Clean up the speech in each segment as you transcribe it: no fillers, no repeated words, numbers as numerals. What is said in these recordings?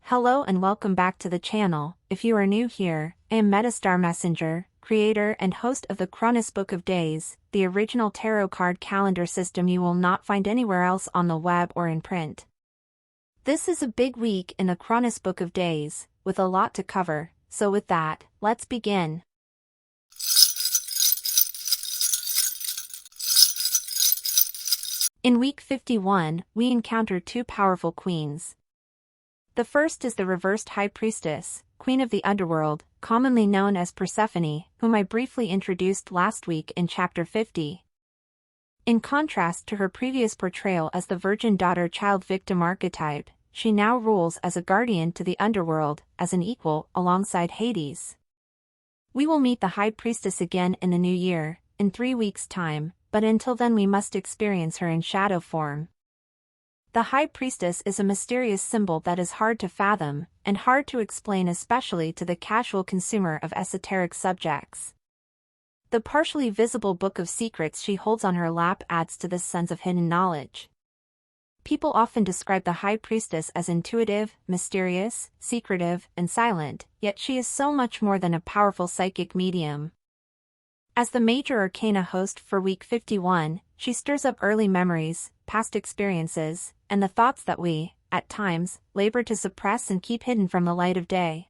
Hello and welcome back to the channel. If you are new here, I am Metastar Messenger, creator and host of the Chronus Book of Days, the original tarot card calendar system you will not find anywhere else on the web or in print. This is a big week in the Chronus Book of Days, with a lot to cover, so with that, let's begin. In week 51, we encounter two powerful queens. The first is the reversed High Priestess, Queen of the Underworld, commonly known as Persephone, whom I briefly introduced last week in Chapter 50. In contrast to her previous portrayal as the virgin daughter-child victim archetype, she now rules as a guardian to the underworld, as an equal alongside Hades. We will meet the High Priestess again in the new year, in 3 weeks' time, but until then we must experience her in shadow form. The High Priestess is a mysterious symbol that is hard to fathom, and hard to explain especially to the casual consumer of esoteric subjects. The partially visible book of secrets she holds on her lap adds to this sense of hidden knowledge. People often describe the High Priestess as intuitive, mysterious, secretive, and silent, yet she is so much more than a powerful psychic medium. As the major arcana host for week 51, she stirs up early memories, past experiences, and the thoughts that we, at times, labor to suppress and keep hidden from the light of day.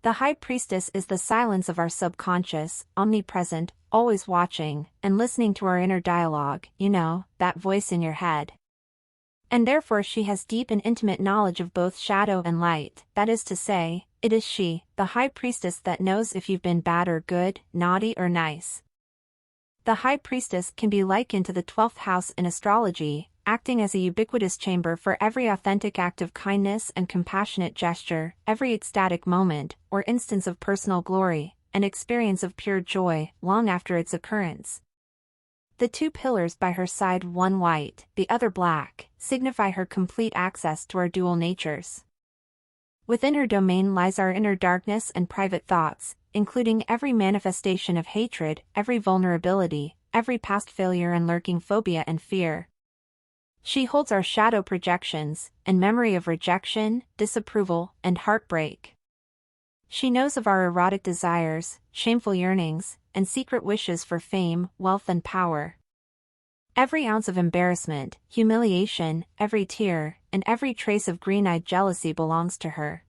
The High Priestess is the silence of our subconscious, omnipresent, always watching, and listening to our inner dialogue, that voice in your head. And therefore she has deep and intimate knowledge of both shadow and light, that is to say, it is she, the High Priestess, that knows if you've been bad or good, naughty or nice. The High Priestess can be likened to the 12th house in astrology, acting as a ubiquitous chamber for every authentic act of kindness and compassionate gesture, every ecstatic moment, or instance of personal glory, an experience of pure joy, long after its occurrence. The two pillars by her side, one white, the other black, signify her complete access to our dual natures. Within her domain lies our inner darkness and private thoughts, including every manifestation of hatred, every vulnerability, every past failure and lurking phobia and fear. She holds our shadow projections, and memory of rejection, disapproval, and heartbreak. She knows of our erotic desires, shameful yearnings, and secret wishes for fame, wealth and power. Every ounce of embarrassment, humiliation, every tear, and every trace of green-eyed jealousy belongs to her.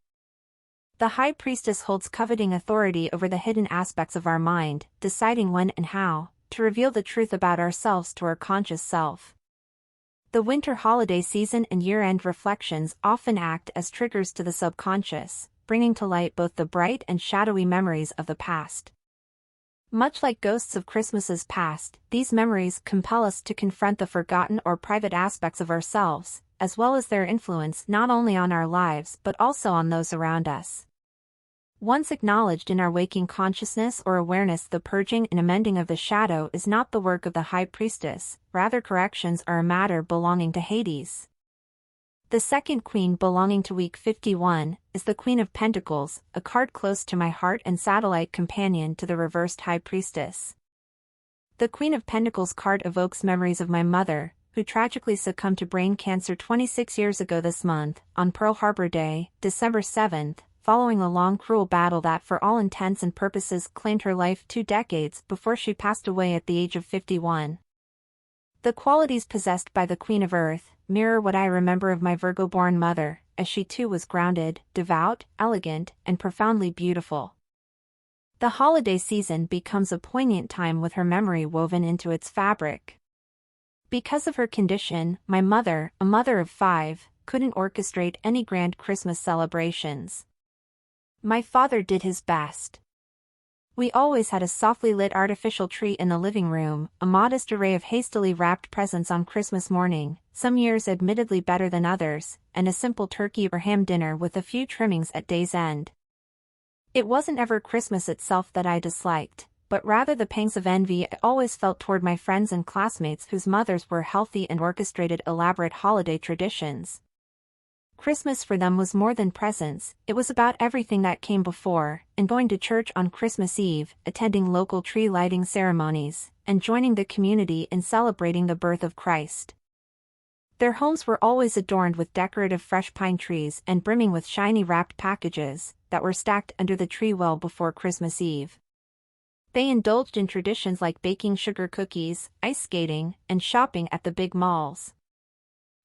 The High Priestess holds coveting authority over the hidden aspects of our mind, deciding when and how to reveal the truth about ourselves to our conscious self. The winter holiday season and year-end reflections often act as triggers to the subconscious, bringing to light both the bright and shadowy memories of the past. Much like ghosts of Christmases past, these memories compel us to confront the forgotten or private aspects of ourselves, as well as their influence not only on our lives but also on those around us. Once acknowledged in our waking consciousness or awareness, the purging and amending of the shadow is not the work of the High Priestess, rather corrections are a matter belonging to Hades. The second queen belonging to week 51 is the Queen of Pentacles, a card close to my heart and satellite companion to the reversed High Priestess. The Queen of Pentacles card evokes memories of my mother, who tragically succumbed to brain cancer 26 years ago this month, on Pearl Harbor Day, December 7th, following a long cruel battle that for all intents and purposes claimed her life 2 decades before she passed away at the age of 51. The qualities possessed by the Queen of Earth mirror what I remember of my Virgo-born mother, as she too was grounded, devout, elegant, and profoundly beautiful. The holiday season becomes a poignant time with her memory woven into its fabric. Because of her condition, my mother, a mother of 5, couldn't orchestrate any grand Christmas celebrations. My father did his best. We always had a softly lit artificial tree in the living room, a modest array of hastily wrapped presents on Christmas morning, some years admittedly better than others, and a simple turkey or ham dinner with a few trimmings at day's end. It wasn't ever Christmas itself that I disliked, but rather the pangs of envy I always felt toward my friends and classmates whose mothers were healthy and orchestrated elaborate holiday traditions. Christmas for them was more than presents, it was about everything that came before, and going to church on Christmas Eve, attending local tree lighting ceremonies, and joining the community in celebrating the birth of Christ. Their homes were always adorned with decorative fresh pine trees and brimming with shiny wrapped packages that were stacked under the tree well before Christmas Eve. They indulged in traditions like baking sugar cookies, ice skating, and shopping at the big malls.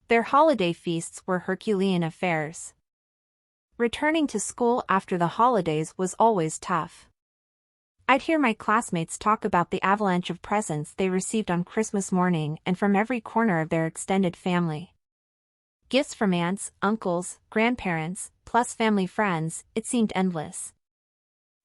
Their holiday feasts were Herculean affairs. Returning to school after the holidays was always tough. I'd hear my classmates talk about the avalanche of presents they received on Christmas morning and from every corner of their extended family. Gifts from aunts, uncles, grandparents, plus family friends, it seemed endless.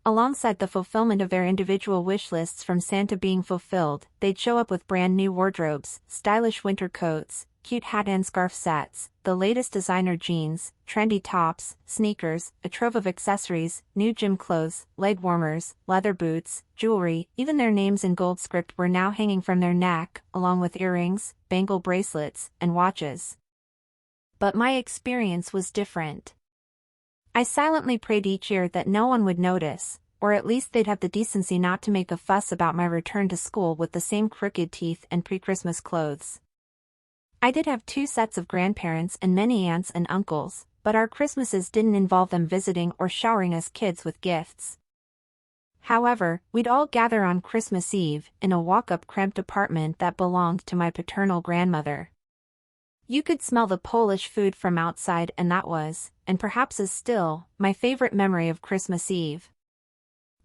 Alongside the fulfillment of their individual wish lists from Santa being fulfilled, they'd show up with brand new wardrobes, stylish winter coats, cute hat and scarf sets, the latest designer jeans, trendy tops, sneakers, a trove of accessories, new gym clothes, leg warmers, leather boots, jewelry, even their names in gold script were now hanging from their neck, along with earrings, bangle bracelets, and watches. But my experience was different. I silently prayed each year that no one would notice, or at least they'd have the decency not to make a fuss about my return to school with the same crooked teeth and pre-Christmas clothes. I did have 2 sets of grandparents and many aunts and uncles, but our Christmases didn't involve them visiting or showering us kids with gifts. However, we'd all gather on Christmas Eve in a walk-up cramped apartment that belonged to my paternal grandmother. You could smell the Polish food from outside, and that was, and perhaps is still, my favorite memory of Christmas Eve.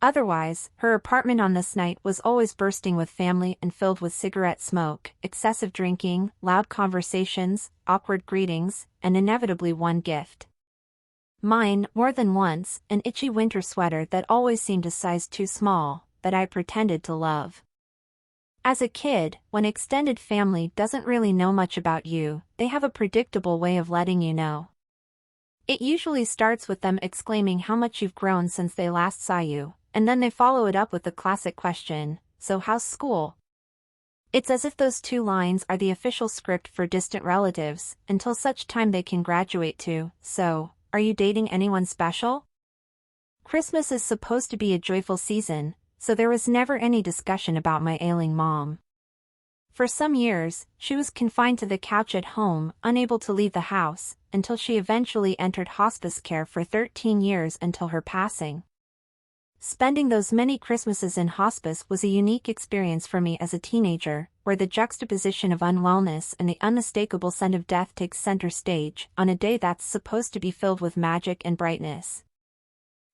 Otherwise, her apartment on this night was always bursting with family and filled with cigarette smoke, excessive drinking, loud conversations, awkward greetings, and inevitably one gift. Mine, more than once, an itchy winter sweater that always seemed a size too small, that I pretended to love. As a kid, when extended family doesn't really know much about you, they have a predictable way of letting you know. It usually starts with them exclaiming how much you've grown since they last saw you, and then they follow it up with the classic question, "So how's school?" It's as if those 2 lines are the official script for distant relatives, until such time they can graduate to, "So, are you dating anyone special?" Christmas is supposed to be a joyful season, so there was never any discussion about my ailing mom. For some years, she was confined to the couch at home, unable to leave the house, until she eventually entered hospice care for 13 years until her passing. Spending those many Christmases in hospice was a unique experience for me as a teenager, where the juxtaposition of unwellness and the unmistakable scent of death takes center stage on a day that's supposed to be filled with magic and brightness.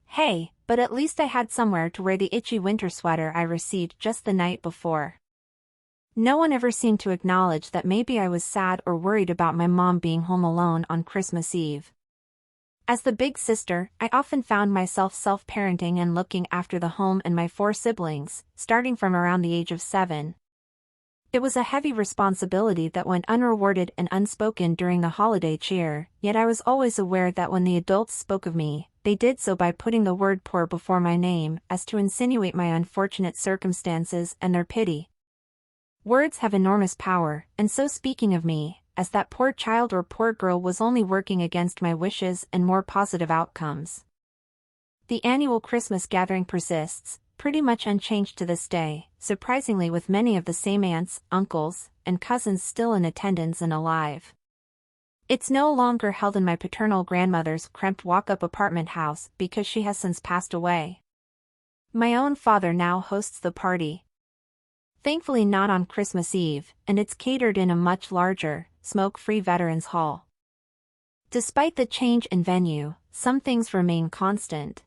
Hey, but at least I had somewhere to wear the itchy winter sweater I received just the night before. No one ever seemed to acknowledge that maybe I was sad or worried about my mom being home alone on Christmas Eve. As the big sister, I often found myself self-parenting and looking after the home and my 4 siblings, starting from around the age of 7. It was a heavy responsibility that went unrewarded and unspoken during the holiday cheer, yet I was always aware that when the adults spoke of me, they did so by putting the word poor before my name, as to insinuate my unfortunate circumstances and their pity. Words have enormous power, and so speaking of me, as that poor child or poor girl was only working against my wishes and more positive outcomes. The annual Christmas gathering persists, pretty much unchanged to this day, surprisingly with many of the same aunts, uncles, and cousins still in attendance and alive. It's no longer held in my paternal grandmother's cramped walk-up apartment house because she has since passed away. My own father now hosts the party. Thankfully not on Christmas Eve, and it's catered in a much larger, smoke-free Veterans Hall. Despite the change in venue, some things remain constant.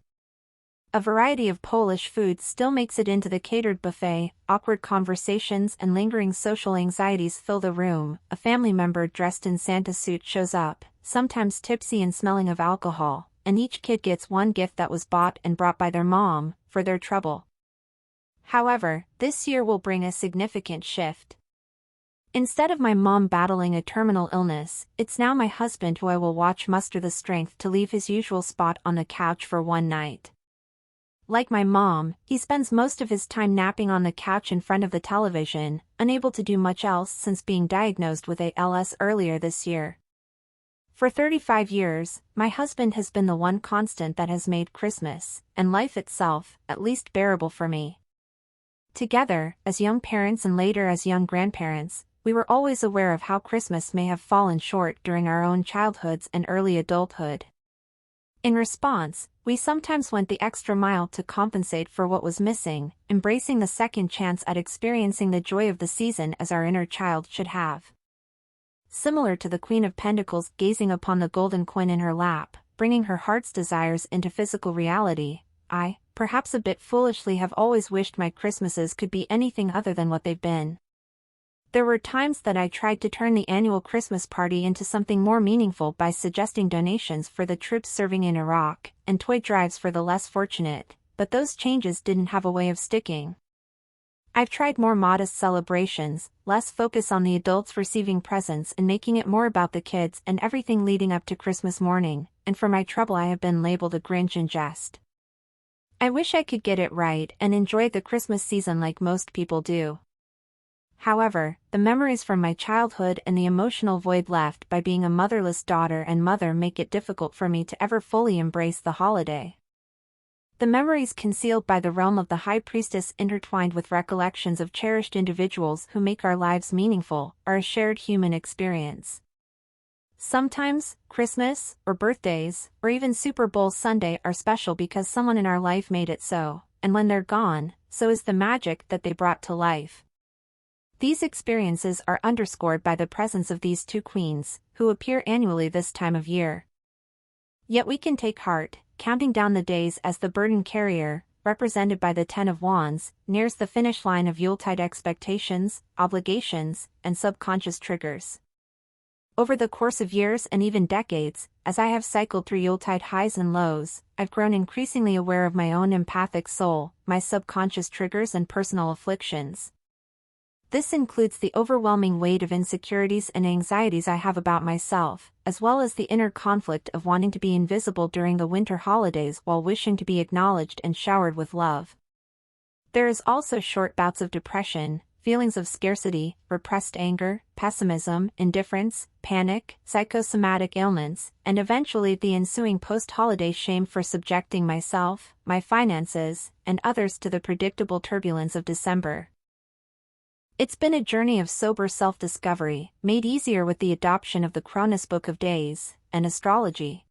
A variety of Polish food still makes it into the catered buffet, awkward conversations and lingering social anxieties fill the room, a family member dressed in Santa suit shows up, sometimes tipsy and smelling of alcohol, and each kid gets one gift that was bought and brought by their mom, for their trouble. However, this year will bring a significant shift. Instead of my mom battling a terminal illness, it's now my husband who I will watch muster the strength to leave his usual spot on the couch for one night. Like my mom, he spends most of his time napping on the couch in front of the television, unable to do much else since being diagnosed with ALS earlier this year. For 35 years, my husband has been the one constant that has made Christmas, and life itself, at least bearable for me. Together, as young parents and later as young grandparents, we were always aware of how Christmas may have fallen short during our own childhoods and early adulthood. In response, we sometimes went the extra mile to compensate for what was missing, embracing the second chance at experiencing the joy of the season as our inner child should have. Similar to the Queen of Pentacles gazing upon the golden coin in her lap, bringing her heart's desires into physical reality, I, perhaps a bit foolishly, have always wished my Christmases could be anything other than what they've been. There were times that I tried to turn the annual Christmas party into something more meaningful by suggesting donations for the troops serving in Iraq and toy drives for the less fortunate, but those changes didn't have a way of sticking. I've tried more modest celebrations, less focus on the adults receiving presents and making it more about the kids and everything leading up to Christmas morning, and for my trouble I have been labeled a Grinch in jest. I wish I could get it right and enjoy the Christmas season like most people do. However, the memories from my childhood and the emotional void left by being a motherless daughter and mother make it difficult for me to ever fully embrace the holiday. The memories concealed by the realm of the High Priestess, intertwined with recollections of cherished individuals who make our lives meaningful, are a shared human experience. Sometimes, Christmas, or birthdays, or even Super Bowl Sunday are special because someone in our life made it so, and when they're gone, so is the magic that they brought to life. These experiences are underscored by the presence of these two queens, who appear annually this time of year. Yet we can take heart, counting down the days as the burden carrier, represented by the Ten of Wands, nears the finish line of Yuletide expectations, obligations, and subconscious triggers. Over the course of years and even decades, as I have cycled through Yuletide highs and lows, I've grown increasingly aware of my own empathic soul, my subconscious triggers and personal afflictions. This includes the overwhelming weight of insecurities and anxieties I have about myself, as well as the inner conflict of wanting to be invisible during the winter holidays while wishing to be acknowledged and showered with love. There is also short bouts of depression, feelings of scarcity, repressed anger, pessimism, indifference, panic, psychosomatic ailments, and eventually the ensuing post-holiday shame for subjecting myself, my finances, and others to the predictable turbulence of December. It's been a journey of sober self-discovery, made easier with the adoption of the Chronus Book of Days and astrology.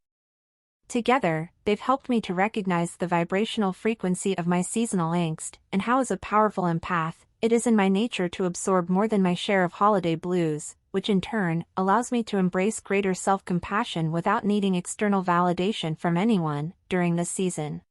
Together, they've helped me to recognize the vibrational frequency of my seasonal angst and how, as a powerful empath, it is in my nature to absorb more than my share of holiday blues, which in turn allows me to embrace greater self-compassion without needing external validation from anyone during this season.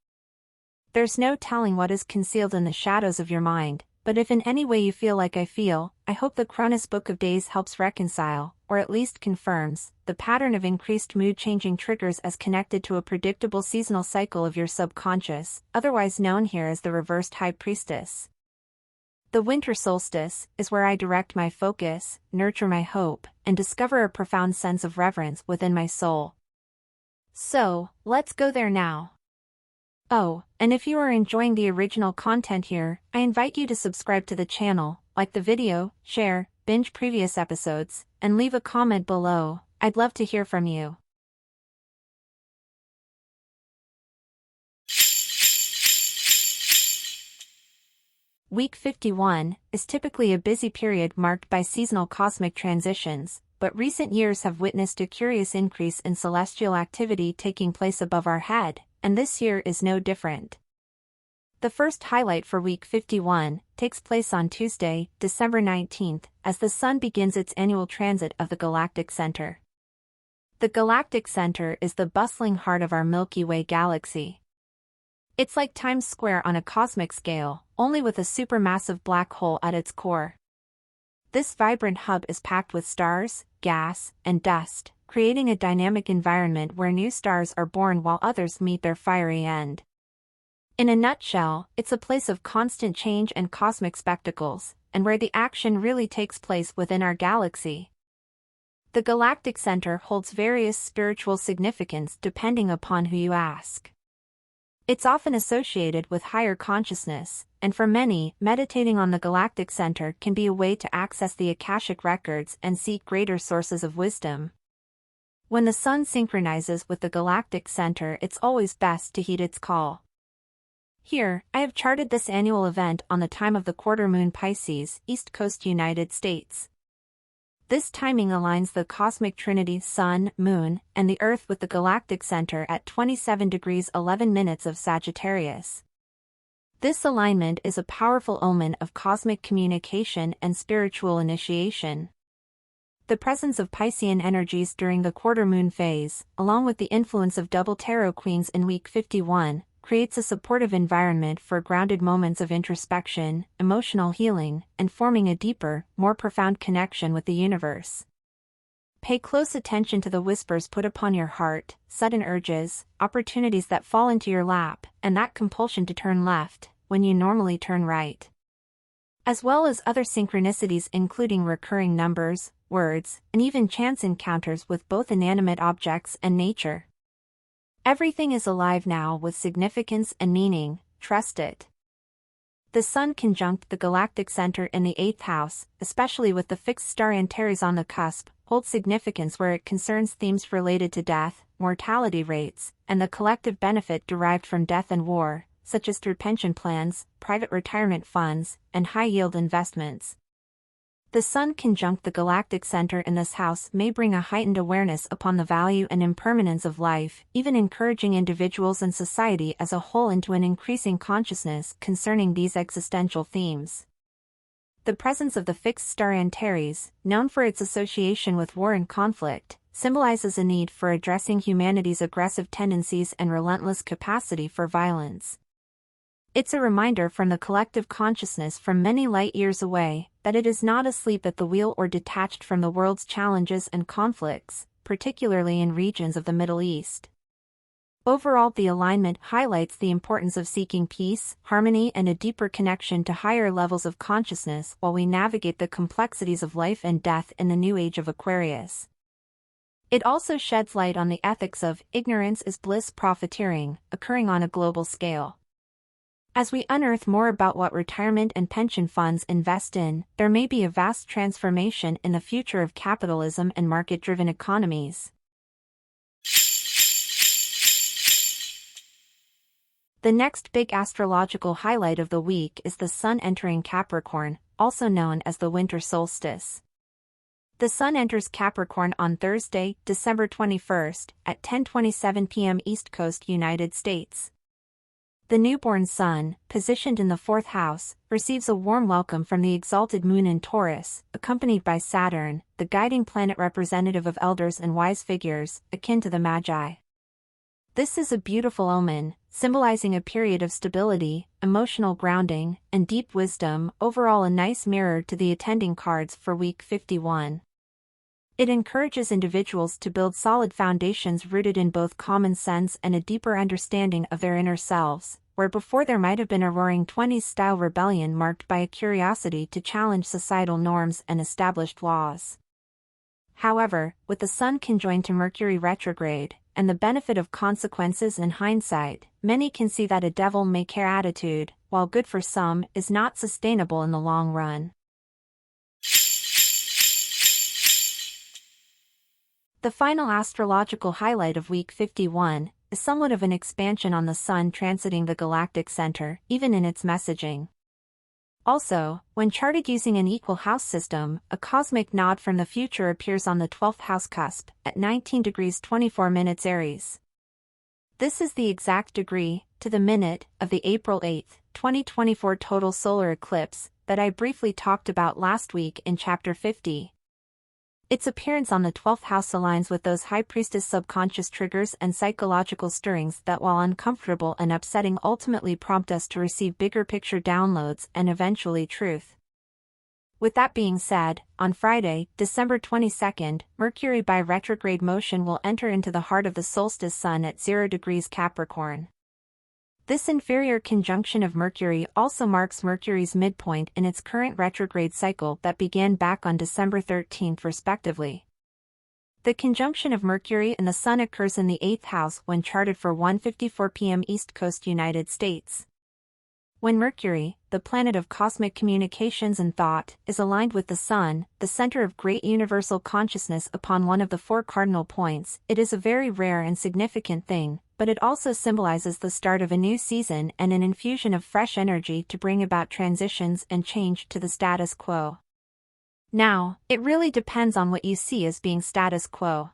There's no telling what is concealed in the shadows of your mind, but if in any way you feel like I feel, I hope the Chronus Book of Days helps reconcile, or at least confirms, the pattern of increased mood-changing triggers as connected to a predictable seasonal cycle of your subconscious, otherwise known here as the reversed High Priestess. The Winter Solstice is where I direct my focus, nurture my hope, and discover a profound sense of reverence within my soul. So, let's go there now. Oh, and if you are enjoying the original content here, I invite you to subscribe to the channel, like the video, share, binge previous episodes, and leave a comment below. I'd love to hear from you. Week 51 is typically a busy period marked by seasonal cosmic transitions, but recent years have witnessed a curious increase in celestial activity taking place above our head, and this year is no different. The first highlight for Week 51 takes place on Tuesday, December 19th, as the Sun begins its annual transit of the Galactic Center. The Galactic Center is the bustling heart of our Milky Way galaxy. It's like Times Square on a cosmic scale, only with a supermassive black hole at its core. This vibrant hub is packed with stars, gas, and dust, creating a dynamic environment where new stars are born while others meet their fiery end. In a nutshell, it's a place of constant change and cosmic spectacles, and where the action really takes place within our galaxy. The Galactic Center holds various spiritual significance depending upon who you ask. It's often associated with higher consciousness, and for many, meditating on the Galactic Center can be a way to access the Akashic records and seek greater sources of wisdom. When the Sun synchronizes with the Galactic Center, it's always best to heed its call. Here, I have charted this annual event on the time of the quarter moon Pisces, East Coast United States. This timing aligns the cosmic trinity Sun, Moon, and the Earth with the Galactic Center at 27 degrees 11 minutes of Sagittarius. This alignment is a powerful omen of cosmic communication and spiritual initiation. The presence of Piscean energies during the quarter moon phase, along with the influence of double tarot queens in week 51, creates a supportive environment for grounded moments of introspection, emotional healing, and forming a deeper, more profound connection with the universe. Pay close attention to the whispers put upon your heart, sudden urges, opportunities that fall into your lap, and that compulsion to turn left, when you normally turn right. As well as other synchronicities including recurring numbers, words, and even chance encounters with both inanimate objects and nature. Everything is alive now with significance and meaning, trust it. The Sun conjunct the Galactic Center in the 8th house, especially with the fixed star Antares on the cusp, holds significance where it concerns themes related to death, mortality rates, and the collective benefit derived from death and war, such as through pension plans, private retirement funds, and high-yield investments. The Sun conjunct the Galactic Center in this house may bring a heightened awareness upon the value and impermanence of life, even encouraging individuals and society as a whole into an increasing consciousness concerning these existential themes. The presence of the fixed star Antares, known for its association with war and conflict, symbolizes a need for addressing humanity's aggressive tendencies and relentless capacity for violence. It's a reminder from the collective consciousness from many light years away, that it is not asleep at the wheel or detached from the world's challenges and conflicts, particularly in regions of the Middle East. Overall, the alignment highlights the importance of seeking peace, harmony, and a deeper connection to higher levels of consciousness while we navigate the complexities of life and death in the new age of Aquarius. It also sheds light on the ethics of ignorance is bliss profiteering, occurring on a global scale. As we unearth more about what retirement and pension funds invest in, there may be a vast transformation in the future of capitalism and market-driven economies. The next big astrological highlight of the week is the Sun entering Capricorn, also known as the Winter Solstice. The Sun enters Capricorn on Thursday, December 21st, at 10:27 p.m. East Coast, United States. The newborn Sun, positioned in the 4th house, receives a warm welcome from the exalted Moon in Taurus, accompanied by Saturn, the guiding planet representative of elders and wise figures, akin to the Magi. This is a beautiful omen, symbolizing a period of stability, emotional grounding, and deep wisdom, overall a nice mirror to the attending cards for week 51. It encourages individuals to build solid foundations rooted in both common sense and a deeper understanding of their inner selves, where before there might have been a roaring 20s-style rebellion marked by a curiosity to challenge societal norms and established laws. However, with the Sun conjoined to Mercury retrograde, and the benefit of consequences in hindsight, many can see that a devil-may-care attitude, while good for some, is not sustainable in the long run. The final astrological highlight of week 51 is somewhat of an expansion on the Sun transiting the Galactic Center, even in its messaging. Also, when charted using an equal house system, a cosmic nod from the future appears on the 12th house cusp, at 19 degrees 24 minutes Aries. This is the exact degree, to the minute, of the April 8, 2024 total solar eclipse that I briefly talked about last week in Chapter 50. Its appearance on the 12th house aligns with those High Priestess subconscious triggers and psychological stirrings that, while uncomfortable and upsetting, ultimately prompt us to receive bigger picture downloads and eventually truth. With that being said, on Friday, December 22nd, Mercury by retrograde motion will enter into the heart of the solstice Sun at 0 degrees Capricorn. This inferior conjunction of Mercury also marks Mercury's midpoint in its current retrograde cycle that began back on December 13th respectively. The conjunction of Mercury and the Sun occurs in the 8th house when charted for 1:54 p.m. East Coast United States. When Mercury, the planet of cosmic communications and thought, is aligned with the Sun, the center of great universal consciousness upon one of the 4 cardinal points, it is a very rare and significant thing, but it also symbolizes the start of a new season and an infusion of fresh energy to bring about transitions and change to the status quo. Now, it really depends on what you see as being status quo.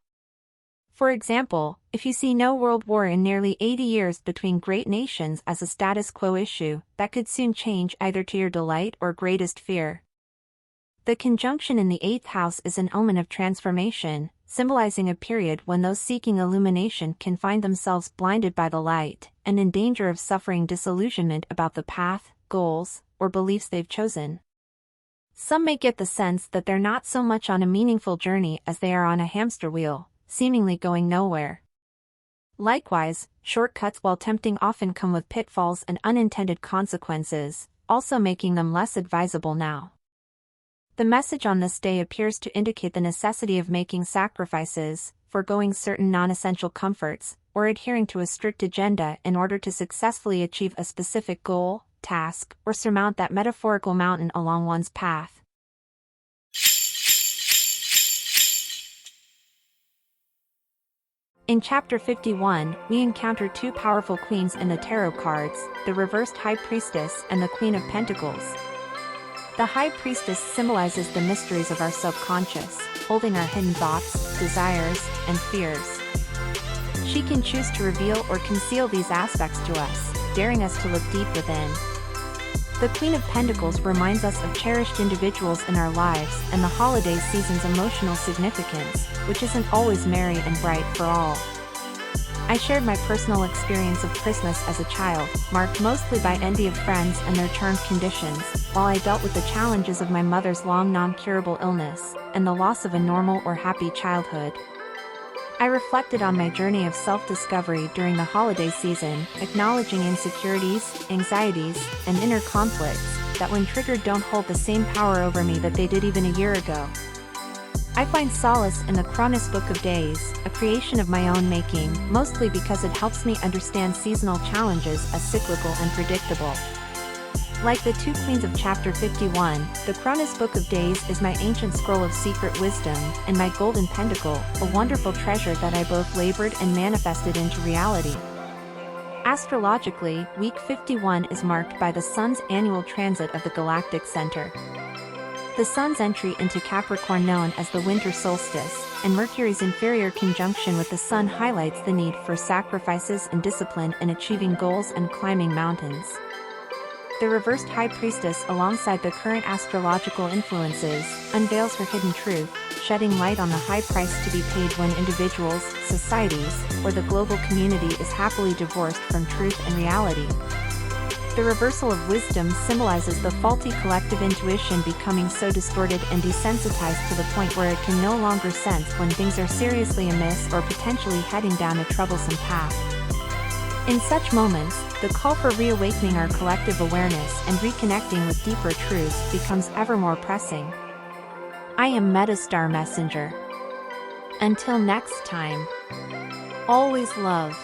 For example, if you see no world war in nearly 80 years between great nations as a status quo issue, that could soon change either to your delight or greatest fear. The conjunction in the 8th house is an omen of transformation, symbolizing a period when those seeking illumination can find themselves blinded by the light, and in danger of suffering disillusionment about the path, goals, or beliefs they've chosen. Some may get the sense that they're not so much on a meaningful journey as they are on a hamster wheel, seemingly going nowhere. Likewise, shortcuts while tempting often come with pitfalls and unintended consequences, also making them less advisable now. The message on this day appears to indicate the necessity of making sacrifices, foregoing certain non-essential comforts, or adhering to a strict agenda in order to successfully achieve a specific goal, task, or surmount that metaphorical mountain along one's path. In Chapter 51, we encounter two powerful queens in the tarot cards, the reversed High Priestess and the Queen of Pentacles. The High Priestess symbolizes the mysteries of our subconscious, holding our hidden thoughts, desires, and fears. She can choose to reveal or conceal these aspects to us, daring us to look deep within. The Queen of Pentacles reminds us of cherished individuals in our lives and the holiday season's emotional significance, which isn't always merry and bright for all. I shared my personal experience of Christmas as a child, marked mostly by envy of friends and their charmed conditions, while I dealt with the challenges of my mother's long non-curable illness, and the loss of a normal or happy childhood. I reflected on my journey of self-discovery during the holiday season, acknowledging insecurities, anxieties, and inner conflicts that when triggered don't hold the same power over me that they did even a year ago. I find solace in the Chronus Book of Days, a creation of my own making, mostly because it helps me understand seasonal challenges as cyclical and predictable. Like the two queens of Chapter 51, the Chronus Book of Days is my ancient scroll of secret wisdom, and my golden pentacle, a wonderful treasure that I both labored and manifested into reality. Astrologically, week 51 is marked by the Sun's annual transit of the Galactic Center. The Sun's entry into Capricorn, known as the Winter Solstice, and Mercury's inferior conjunction with the Sun highlights the need for sacrifices and discipline in achieving goals and climbing mountains. The reversed High Priestess, alongside the current astrological influences, unveils her hidden truth, shedding light on the high price to be paid when individuals, societies, or the global community is happily divorced from truth and reality. The reversal of wisdom symbolizes the faulty collective intuition becoming so distorted and desensitized to the point where it can no longer sense when things are seriously amiss or potentially heading down a troublesome path. In such moments, the call for reawakening our collective awareness and reconnecting with deeper truths becomes ever more pressing. I am Metastar Messenger. Until next time, always love.